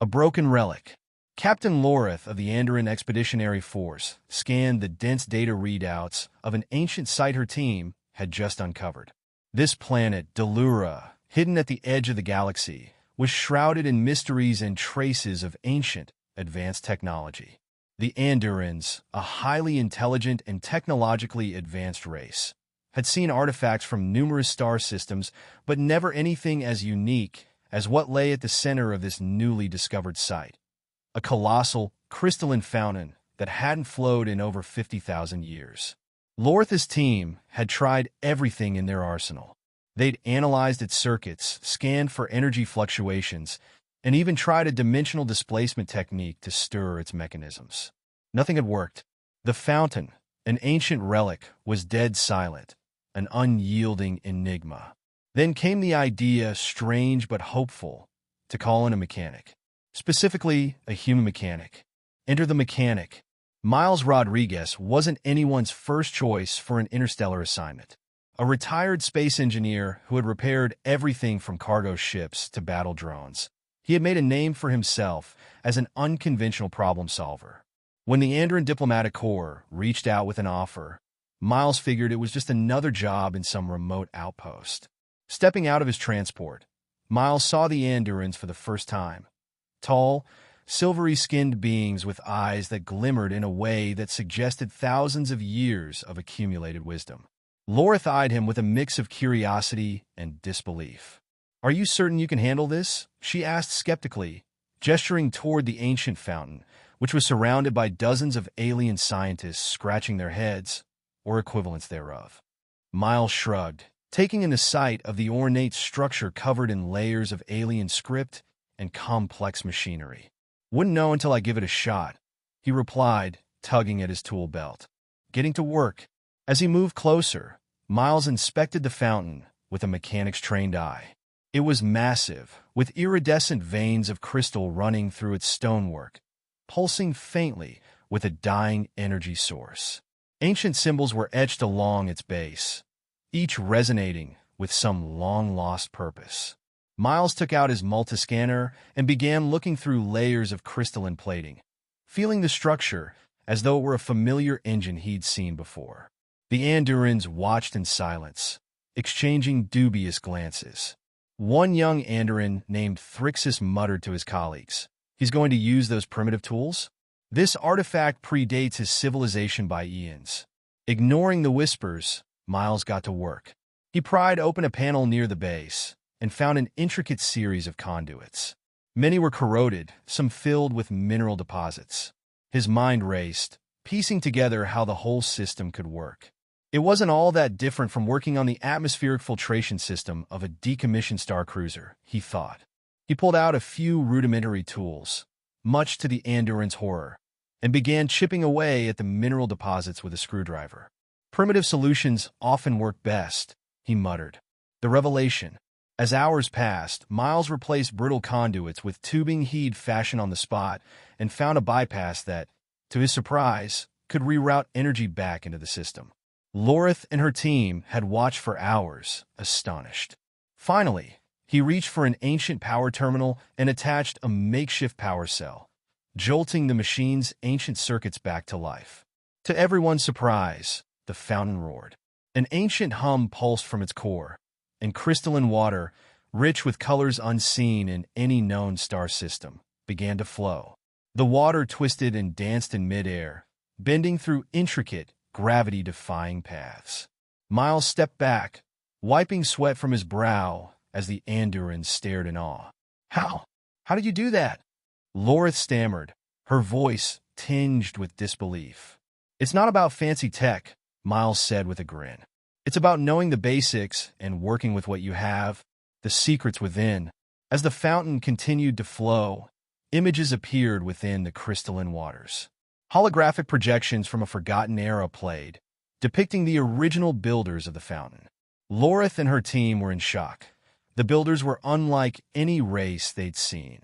A broken relic. Captain Loreth of the Andurin Expeditionary Force scanned the dense data readouts of an ancient site her team had just uncovered. This planet, Dallura, hidden at the edge of the galaxy, was shrouded in mysteries and traces of ancient, advanced technology. The Andurins, a highly intelligent and technologically advanced race, had seen artifacts from numerous star systems, but never anything as unique as what lay at the center of this newly discovered site. A colossal, crystalline fountain that hadn't flowed in over 50,000 years. Loreth's team had tried everything in their arsenal. They'd analyzed its circuits, scanned for energy fluctuations, and even tried a dimensional displacement technique to stir its mechanisms. Nothing had worked. The fountain, an ancient relic, was dead silent, an unyielding enigma. Then came the idea, strange but hopeful, to call in a mechanic. Specifically, a human mechanic. Enter the mechanic. Miles Rodriguez wasn't anyone's first choice for an interstellar assignment. A retired space engineer who had repaired everything from cargo ships to battle drones. He had made a name for himself as an unconventional problem solver. When the Andurin Diplomatic Corps reached out with an offer, Miles figured it was just another job in some remote outpost. Stepping out of his transport, Miles saw the Andurins for the first time. Tall, silvery-skinned beings with eyes that glimmered in a way that suggested thousands of years of accumulated wisdom. Loreth eyed him with a mix of curiosity and disbelief. "Are you certain you can handle this?" she asked skeptically, gesturing toward the ancient fountain, which was surrounded by dozens of alien scientists scratching their heads, or equivalents thereof. Miles shrugged, taking in the sight of the ornate structure covered in layers of alien script and complex machinery. "Wouldn't know until I give it a shot," he replied, tugging at his tool belt. Getting to work. As he moved closer, Miles inspected the fountain with a mechanic's trained eye. It was massive, with iridescent veins of crystal running through its stonework, pulsing faintly with a dying energy source. Ancient symbols were etched along its base, each resonating with some long-lost purpose. Miles took out his multiscanner and began looking through layers of crystalline plating, feeling the structure as though it were a familiar engine he'd seen before. The Andurins watched in silence, exchanging dubious glances. One young Andurin named Thrixus muttered to his colleagues, "He's going to use those primitive tools? This artifact predates his civilization by eons." Ignoring the whispers, Miles got to work. He pried open a panel near the base and found an intricate series of conduits. Many were corroded, some filled with mineral deposits. His mind raced, piecing together how the whole system could work. It wasn't all that different from working on the atmospheric filtration system of a decommissioned star cruiser, he thought. He pulled out a few rudimentary tools, much to the Andurins' horror, and began chipping away at the mineral deposits with a screwdriver. "Primitive solutions often work best," he muttered. The revelation. As hours passed, Miles replaced brittle conduits with tubing he'd fashioned on the spot and found a bypass that, to his surprise, could reroute energy back into the system. Loreth and her team had watched for hours, astonished. Finally, he reached for an ancient power terminal and attached a makeshift power cell, jolting the machine's ancient circuits back to life. To everyone's surprise, the fountain roared. An ancient hum pulsed from its core, and crystalline water, rich with colors unseen in any known star system, began to flow. The water twisted and danced in midair, bending through intricate, gravity-defying paths. Miles stepped back, wiping sweat from his brow as the Andurins stared in awe. How? How did you do that?" Loreth stammered, her voice tinged with disbelief. "It's not about fancy tech," Miles said with a grin. "It's about knowing the basics and working with what you have, the secrets within." As the fountain continued to flow, images appeared within the crystalline waters. Holographic projections from a forgotten era played, depicting the original builders of the fountain. Loreth and her team were in shock. The builders were unlike any race they'd seen.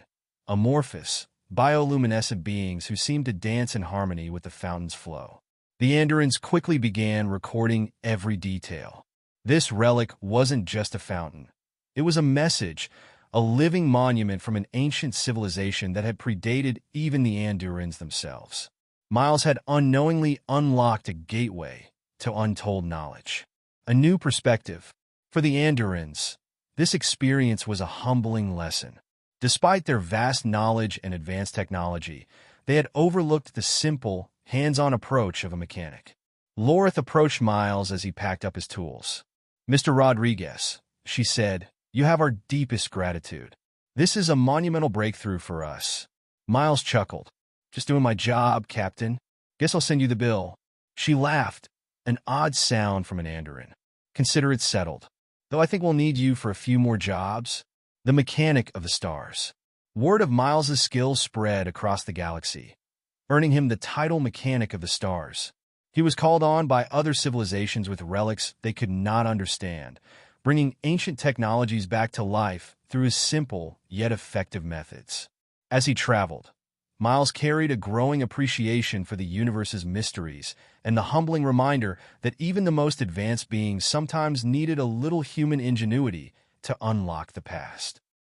Amorphous, bioluminescent beings who seemed to dance in harmony with the fountain's flow. The Andurins quickly began recording every detail. This relic wasn't just a fountain. It was a message, a living monument from an ancient civilization that had predated even the Andurins themselves. Miles had unknowingly unlocked a gateway to untold knowledge, a new perspective. For the Andurins, this experience was a humbling lesson. Despite their vast knowledge and advanced technology, they had overlooked the simple, hands-on approach of a mechanic. Loreth approached Miles as he packed up his tools. "Mr. Rodriguez," she said, "you have our deepest gratitude. This is a monumental breakthrough for us." Miles chuckled. "Just doing my job, Captain. Guess I'll send you the bill." She laughed, an odd sound from an Andurin. "Consider it settled. Though I think we'll need you for a few more jobs." The mechanic of the stars. Word of Miles's skills spread across the galaxy, earning him the title Mechanic of the Stars. He was called on by other civilizations with relics they could not understand, bringing ancient technologies back to life through his simple yet effective methods. As he traveled, Miles carried a growing appreciation for the universe's mysteries and the humbling reminder that even the most advanced beings sometimes needed a little human ingenuity to unlock the past.